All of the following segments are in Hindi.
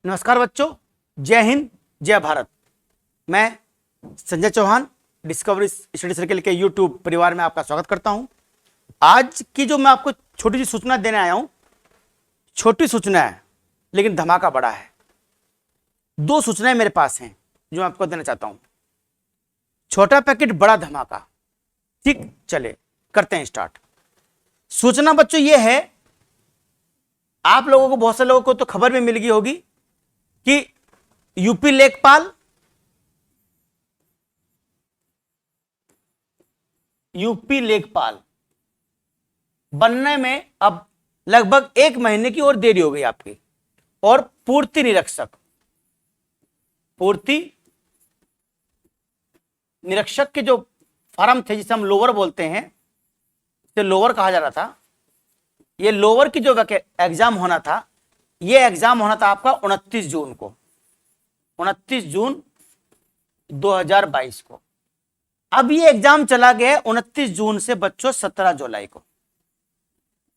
नमस्कार बच्चों, जय हिंद, जय भारत। मैं Sanjay Chauhan Discovery Study Circle के यूट्यूब परिवार में आपका स्वागत करता हूं। आज की जो मैं आपको छोटी सी सूचना देने आया हूं, छोटी सूचना है लेकिन धमाका बड़ा है। दो सूचनाएं मेरे पास हैं जो मैं आपको देना चाहता हूं। छोटा पैकेट बड़ा धमाका। ठीक, चले करते हैं स्टार्ट। सूचना बच्चों ये है, आप लोगों को, बहुत से लोगों को तो खबर में मिल गई होगी कि यूपी लेखपाल बनने में अब लगभग 1 महीने की और देरी हो गई आपकी। और पूर्ति निरीक्षक के जो फॉर्म थे, जिसे हम लोअर बोलते हैं, इसे लोअर कहा जा रहा था, ये लोअर की जो एग्जाम होना था, ये एग्जाम होना था आपका 29 जून को, 29 जून 2022 को। अब ये एग्जाम चला गया 29 जून से बच्चों 17 जुलाई को।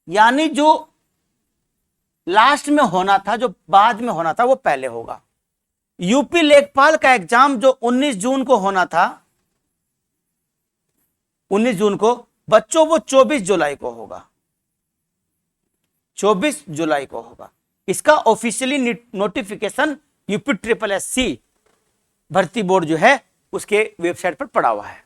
यानी जो लास्ट में होना था, जो बाद में होना था, वो पहले होगा। यूपी लेखपाल का एग्जाम जो 19 जून को होना था, 19 जून को बच्चों, वो 24 जुलाई को होगा। 24 जुलाई को होगा। इसका ऑफिशियली नोटिफिकेशन यूपी SSSC भर्ती बोर्ड जो है उसके वेबसाइट पर पड़ा हुआ है।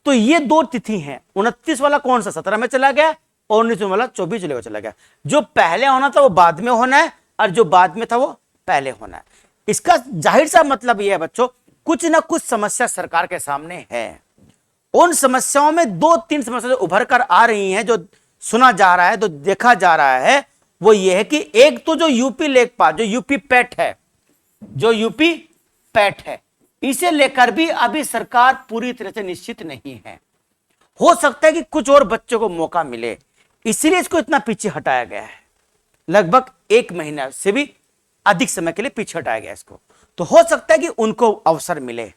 तो ये दो तिथि हैं। 29 वाला कौन सा 17 में चला गया और 19 वाला 24 जुलाई को चला गया। जो पहले होना था वो बाद में होना है और जो बाद में था वो पहले होना है। इसका जाहिर सा मतलब यह है बच्चों, कुछ ना कुछ समस्या सरकार के सामने है। उन समस्याओं में 2-3 समस्या उभर कर आ रही हैं, जो सुना जा रहा है, जो देखा जा रहा है, वो ये है कि एक तो जो यूपी लेखपाल, जो यूपी पैट है, इसे लेकर भी अभी सरकार पूरी तरह से निश्चित नहीं है। हो सकता है कि कुछ और बच्चों को मौका मिले, इसलिए इसको इतना पीछे हटाया गया है। लगभग 1 महीना से भी अधिक समय के लिए पीछे हटाया गया इसको। तो हो सकता है कि उनको अवसर मिले,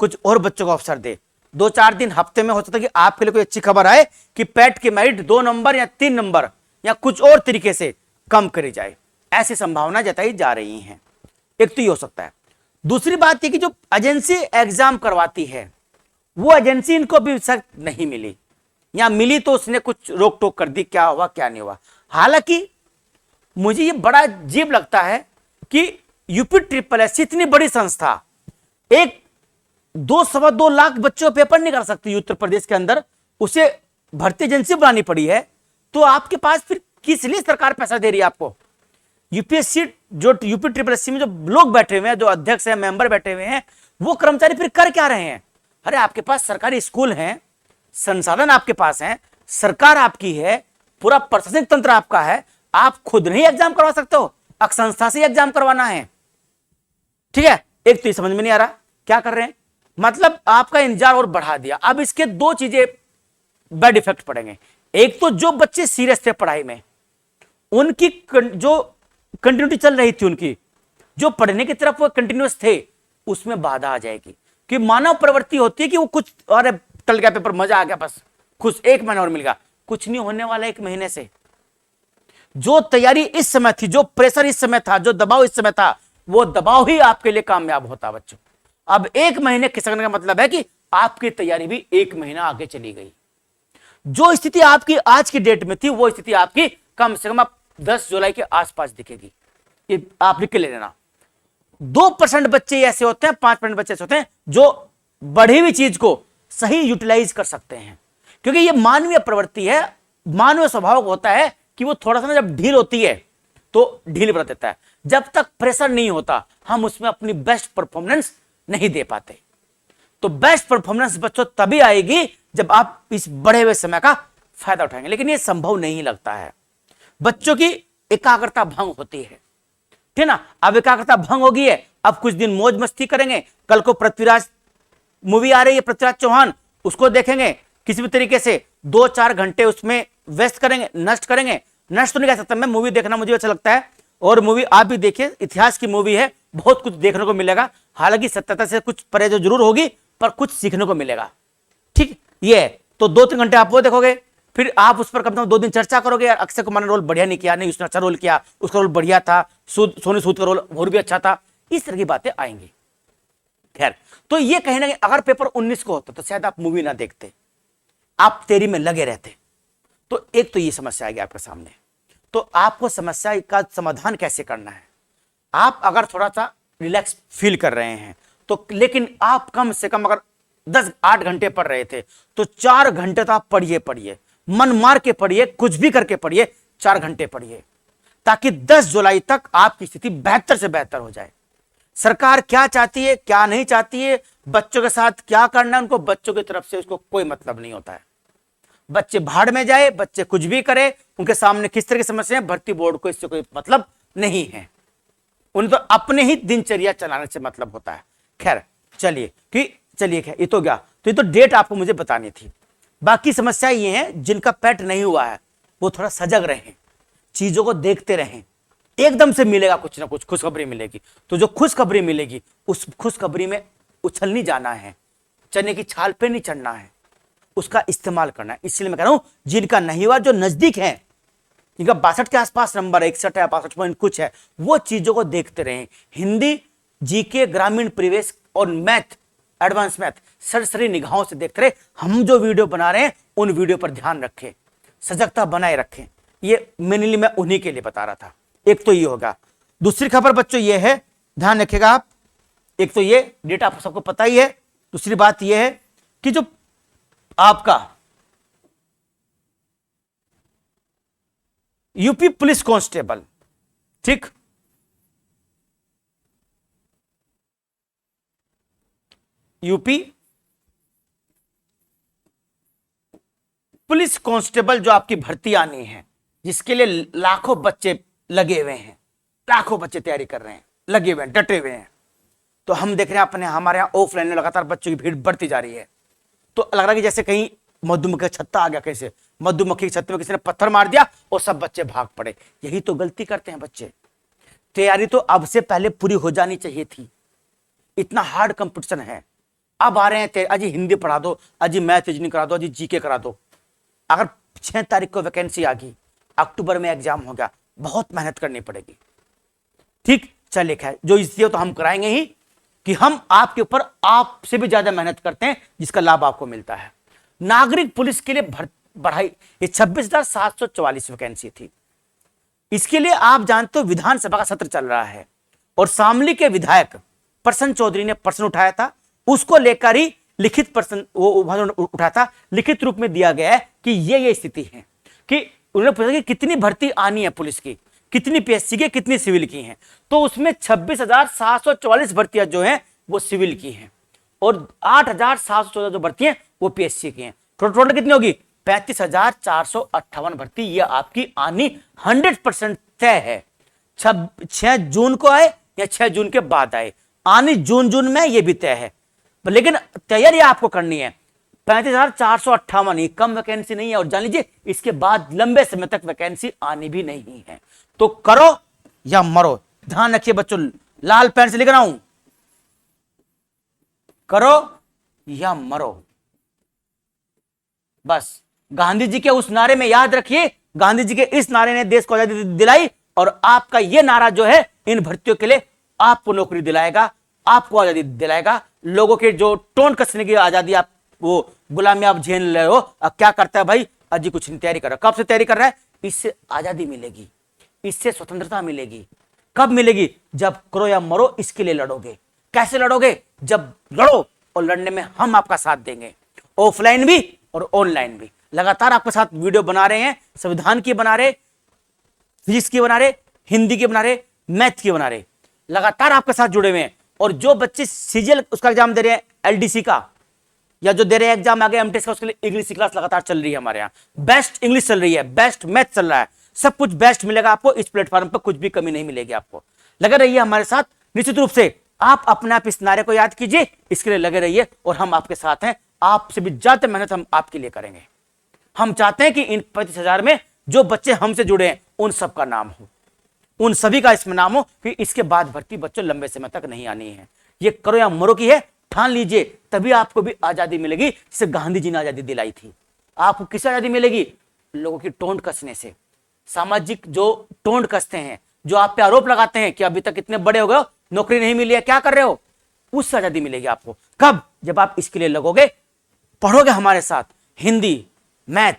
कुछ और बच्चों को अवसर दे। 2-4 दिन, हफ्ते में हो सकता है कि आपके लिए कोई अच्छी खबर आए कि पैट की मेरिट 2 नंबर या 3 नंबर या कुछ और तरीके से कम करी जाए। ऐसी संभावना जताई जा रही हैं। एक तो ये हो सकता है। दूसरी बात ये कि जो एजेंसी एग्जाम करवाती है, वो एजेंसी इनको भी सख्त नहीं मिली, या मिली तो उसने कुछ रोक टोक कर दी, क्या हुआ क्या नहीं हुआ। हालांकि मुझे ये बड़ा अजीब लगता है कि यूपी SSSC इतनी बड़ी संस्था, एक 2-2.25 लाख बच्चों पेपर नहीं कर सकती उत्तर प्रदेश के अंदर, उसे भर्ती एजेंसी बनानी पड़ी है। तो आपके पास फिर किस लिए सरकार पैसा दे रही है आपको? यूपीएससी, जो यूपी SSSC में जो लोग बैठे हुए हैं, जो अध्यक्ष हैं, मेंबर बैठे हुए हैं, वो कर्मचारी फिर कर क्या रहे हैं? अरे आपके पास सरकारी स्कूल हैं, संसाधन आपके पास हैं, सरकार आपकी है, पूरा प्रशासनिक तंत्र आपका है, आप खुद नहीं एग्जाम करवा सकते हो, अब संस्था से एग्जाम करवाना है। ठीक है, एक तो ये समझ में नहीं आ रहा क्या कर रहे हैं, मतलब आपका इंतजार और बढ़ा दिया। अब इसके 2 चीजें बैड इफेक्ट पड़ेंगे। एक तो जो बच्चे सीरियस थे पढ़ाई में, उनकी जो कंटिन्यूटी चल रही थी, उनकी जो पढ़ने की तरफ वो कंटिन्यूस थे, उसमें बाधा आ जाएगी। कि मानव प्रवृत्ति होती है कि वो कुछ, अरे टल गया पेपर, मजा आ गया, बस खुश, 1 महीना और मिल गया। कुछ नहीं होने वाला 1 महीने से। जो तैयारी इस समय थी, जो प्रेशर इस समय था, जो दबाव इस समय था, वो दबाव ही आपके लिए कामयाब होता बच्चों। अब 1 महीने खिसकने का मतलब है कि आपकी तैयारी भी 1 महीना आगे चली गई। जो स्थिति आपकी आज की डेट में थी, वो स्थिति आपकी कम से कम 10 जुलाई के आसपास दिखेगी। ये आप लिख के ले लेना। 2% बच्चे ऐसे होते हैं, 5% बच्चे ऐसे होते हैं जो बढ़ी हुई चीज को सही यूटिलाइज कर सकते हैं। क्योंकि ये मानवीय प्रवृत्ति है, मानवीय स्वभाव होता है कि वो थोड़ा सा ना, जब ढील होती है तो ढील बरत देता है। जब तक प्रेशर नहीं होता, हम उसमें अपनी बेस्ट परफॉर्मेंस नहीं दे पाते। तो बेस्ट परफॉर्मेंस बच्चों तभी आएगी जब आप इस बढ़े हुए समय का फायदा उठाएंगे। लेकिन ये संभव नहीं लगता है। बच्चों की एकाग्रता भंग होती है, ठीक ना। अब एकाग्रता भंग होगी है, अब कुछ दिन मौज मस्ती करेंगे, कल को पृथ्वीराज मूवी आ रही है, पृथ्वीराज चौहान, उसको देखेंगे, किसी भी तरीके से 2-4 घंटे उसमें व्यस्त करेंगे, नष्ट करेंगे। नष्ट तो नहीं कह सकता मैं, मूवी देखना मुझे अच्छा लगता है, और मूवी आप भी देखिए, इतिहास की मूवी है, बहुत कुछ देखने को मिलेगा। हालांकि सत्यता से कुछ परे जो जरूर होगी, पर कुछ सीखने को मिलेगा। ठीक, ये है। तो 2-3 घंटे आप वो देखोगे, फिर आप उस पर कम से कम 2 दिन चर्चा करोगे, यार अक्षय कुमार ने रोल बढ़िया नहीं किया, नहीं उसने अच्छा रोल किया, उसका रोल बढ़िया था, सोनू सूद का रोल और भी अच्छा था, इस तरह की बातें आएंगी। खैर, तो ये कहीं ना कहीं अगर पेपर 19 को होता तो शायद आप मूवी ना देखते, आप तेरी में लगे रहते। तो एक तो ये समस्या आएगी आपके सामने। तो आपको समस्या का समाधान कैसे करना है, आप अगर थोड़ा सा रिलैक्स फील कर रहे हैं तो, लेकिन आप कम से कम अगर 8 घंटे पढ़ रहे थे तो 4 घंटे तो आप पढ़िए, मन मार के पढ़िए, कुछ भी करके पढ़िए, 4 घंटे पढ़िए, ताकि 10 जुलाई तक आपकी स्थिति बेहतर से बेहतर हो जाए। सरकार क्या चाहती है, क्या नहीं चाहती है, बच्चों के साथ क्या करना है, उनको बच्चों की तरफ से उसको कोई मतलब नहीं होता है। बच्चे भाड़ में जाए, बच्चे कुछ भी करे, उनके सामने किस तरह की समस्या है, भर्ती बोर्ड को इससे कोई मतलब नहीं है, उन्हें तो अपने ही दिनचर्या चलाने से मतलब होता है। खैर चलिए ये तो गया, तो ये तो डेट आपको मुझे बतानी थी। बाकी समस्या ये है, जिनका पेट नहीं हुआ है वो थोड़ा सजग रहें, चीजों को देखते रहें, एकदम से मिलेगा कुछ ना कुछ खुशखबरी मिलेगी, तो जो खुशखबरी मिलेगी उस खुशखबरी में उछल नहीं जाना है, चने की छाल पे नहीं चढ़ना है, उसका इस्तेमाल करना है। इसलिए मैं कह रहा हूं जिनका नहीं हुआ, जो नजदीक है, जिनका 62 के आसपास नंबर है, 61 है, 62 पॉइंट कुछ है, वो चीजों को देखते रहें। हिंदी, जीके, ग्रामीण परिवेश और मैथ, एडवांस मैथ सरसरी निगाहों से देखते रहे। हम जो वीडियो बना रहे हैं उन वीडियो पर ध्यान रखें, सजगता बनाए रखें। ये मेनली मैं उन्हीं के लिए बता रहा था। एक तो ये होगा। दूसरी खबर बच्चों ये है, ध्यान रखिएगा आप, एक तो ये डेटा आप सबको पता ही है, दूसरी बात ये है कि जो आपका यूपी पुलिस कांस्टेबल, ठीक, यूपी पुलिस कांस्टेबल जो आपकी भर्ती आनी है, जिसके लिए लाखों बच्चे लगे हुए हैं, लाखों बच्चे तैयारी कर रहे हैं, लगे हुए हैं, डटे हुए हैं। तो हम देख रहे हैं अपने, हमारे यहाँ ऑफलाइन में लगातार बच्चों की भीड़ बढ़ती जा रही है। तो लग रहा है कि जैसे कहीं मधुमक्खी का छत्ता आ गया, कैसे मधुमक्खी के छत्ते में किसी ने पत्थर मार दिया और सब बच्चे भाग पड़े। यही तो गलती करते हैं बच्चे। तैयारी तो अब से पहले पूरी हो जानी चाहिए थी, इतना हार्ड कंपटीशन है। अब आ रहे हैं अजी हिंदी पढ़ा दो, अजी मैथ रीजनिंग करा दो, अजी जीके करा दो। अगर 6 तारीख को वैकेंसी आ गई, अक्टूबर में एग्जाम हो गया, बहुत मेहनत करनी पड़ेगी। ठीक, चलिए खैर, जो इसलिए तो हम कराएंगे ही कि हम आपके ऊपर आपसे भी ज्यादा मेहनत करते हैं, जिसका लाभ आपको मिलता है। नागरिक पुलिस के लिए बढ़ाई, ये 26,744 वैकेंसी थी। इसके लिए आप जानते हो विधानसभा का सत्र चल रहा है और शामली के विधायक प्रसन्न चौधरी ने प्रश्न उठाया था, उसको लेकर ही लिखित प्रश्न वो उठाया था, लिखित रूप में दिया गया है कि ये स्थिति है कि उन्होंने पूछा कि कितनी भर्ती आनी है पुलिस की, कितनी पीएससी की, कितनी सिविल की हैं। तो उसमें 26,744 भर्तियां जो हैं वो सिविल की हैं और 8,714 जो भर्ती हैं वो पीएससी की हैं। टोटल कितनी होगी? 35,458 भर्ती ये आपकी आनी 100% तय है। 6 जून को आए या 6 जून के बाद आए, आनी जून में ये भी तय है, लेकिन तैयारी आपको करनी है। 35,458 ही कम वैकेंसी नहीं है और जान लीजिए इसके बाद लंबे समय तक वैकेंसी आनी भी नहीं है। तो करो या मरो, ध्यान रखिए बच्चों, लाल पेन से लिख रहा हूं, करो या मरो। बस गांधी जी के उस नारे में याद रखिए, गांधी जी के इस नारे ने देश को आजादी दिलाई और आपका यह नारा जो है इन भर्तियों के लिए आपको नौकरी दिलाएगा, आपको आजादी दिलाएगा। लोगों के जो टोन कसने की आजादी, आप वो गुलामी आप झेल रहे हो, अब क्या करता है भाई, अजी कुछ नहीं तैयारी कर रहा। कब से तैयारी कर रहा है? इससे आजादी मिलेगी, इससे स्वतंत्रता मिलेगी। कब मिलेगी? जब करो या मरो इसके लिए लड़ोगे। कैसे लड़ोगे? जब लड़ो और लड़ने में हम आपका साथ देंगे, ऑफलाइन भी और ऑनलाइन भी। लगातार आपके साथ वीडियो बना रहे हैं, संविधान की बना रहे, फिजिक्स की बना रहे, हिंदी की बना रहे, मैथ की बना रहे, लगातार आपके साथ जुड़े हुए हैं। और जो बच्चे सीजीएल उसका एग्जाम दे रहे हैं, एलडीसी का, या जो दे रहे हैं एग्जाम आगे एमटेस का, उसके लिए इंग्लिश की क्लास लगातार चल रही है हमारे यहाँ। बेस्ट इंग्लिश चल रही है, बेस्ट मैथ चल रहा है, सब कुछ बेस्ट मिलेगा आपको इस प्लेटफॉर्म पर, कुछ भी कमी नहीं मिलेगी आपको। लगे रहिए हमारे साथ, निश्चित रूप से आप अपने आप इस नारे को याद कीजिए, इसके लिए लगे रहिए और हम आपके साथ हैं। आपसे भी ज्यादा मेहनत हम आपके लिए करेंगे। हम चाहते हैं कि इन 35,000 में जो बच्चे हमसे जुड़े हैं उन सबका नाम हो, उन सभी का इसमें नाम हो कि इसके बाद भर्ती बच्चों लंबे समय तक नहीं आनी है। ये करो या मरो की है, ठान लीजिए, तभी आपको भी आजादी मिलेगी जिसे गांधी जी ने आजादी दिलाई थी। आपको किस आजादी मिलेगी? लोगों की टोंट कसने से, सामाजिक जो टोंट कसते हैं, जो आप पे आरोप लगाते हैं कि अभी तक इतने बड़े हो गए हो, नौकरी नहीं मिली है, क्या कर रहे हो, उससे आजादी मिलेगी आपको। कब? जब आप इसके लिए लगोगे, पढ़ोगे हमारे साथ, हिंदी, मैथ,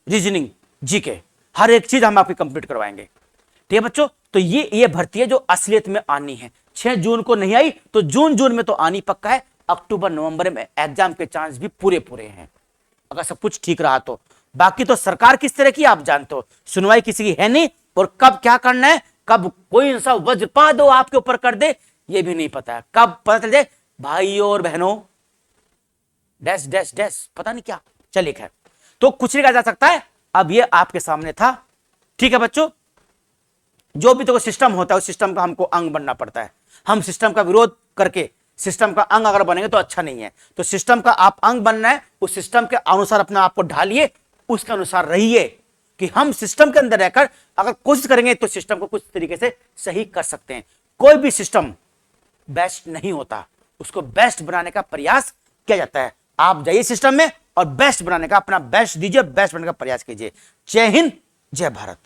रीजनिंग, जीके, हर एक चीज हम आपकी कंप्लीट करवाएंगे। ठीक है बच्चों, तो ये भर्ती है जो असलियत में आनी है। 6 जून को नहीं आई तो जून में तो आनी पक्का है। अक्टूबर नवंबर में एग्जाम के चांस भी पूरे हैं, अगर सब कुछ ठीक रहा तो। बाकी तो सरकार किस तरह की आप जानते हो, सुनवाई किसी की है नहीं, और कब क्या करना है, कब कोई इंसान वज्रपात दो आपके ऊपर कर दे, ये भी नहीं पता है। कब पता चल जाए भाइयों और बहनों, डैश डैश डैश, पता नहीं क्या चलिए, खैर, तो कुछ नहीं कहा जा सकता है। अब ये आपके सामने था। ठीक है बच्चों, जो भी तो सिस्टम होता है उस सिस्टम का हमको अंग बनना पड़ता है। हम सिस्टम का विरोध करके सिस्टम का अंग अगर बनेंगे तो अच्छा नहीं है। तो सिस्टम का आप अंग बनना है, उस सिस्टम के अनुसार अपने आप को ढालिए, उसके अनुसार रहिए, कि हम सिस्टम के अंदर रहकर अगर कोशिश करेंगे तो सिस्टम को कुछ तरीके से सही कर सकते हैं। कोई भी सिस्टम बेस्ट नहीं होता, उसको बेस्ट बनाने का प्रयास किया जाता है। आप जाइए सिस्टम में और बेस्ट बनाने का अपना बेस्ट दीजिए, बेस्ट बनाने का प्रयास कीजिए। जय हिंद, जय भारत।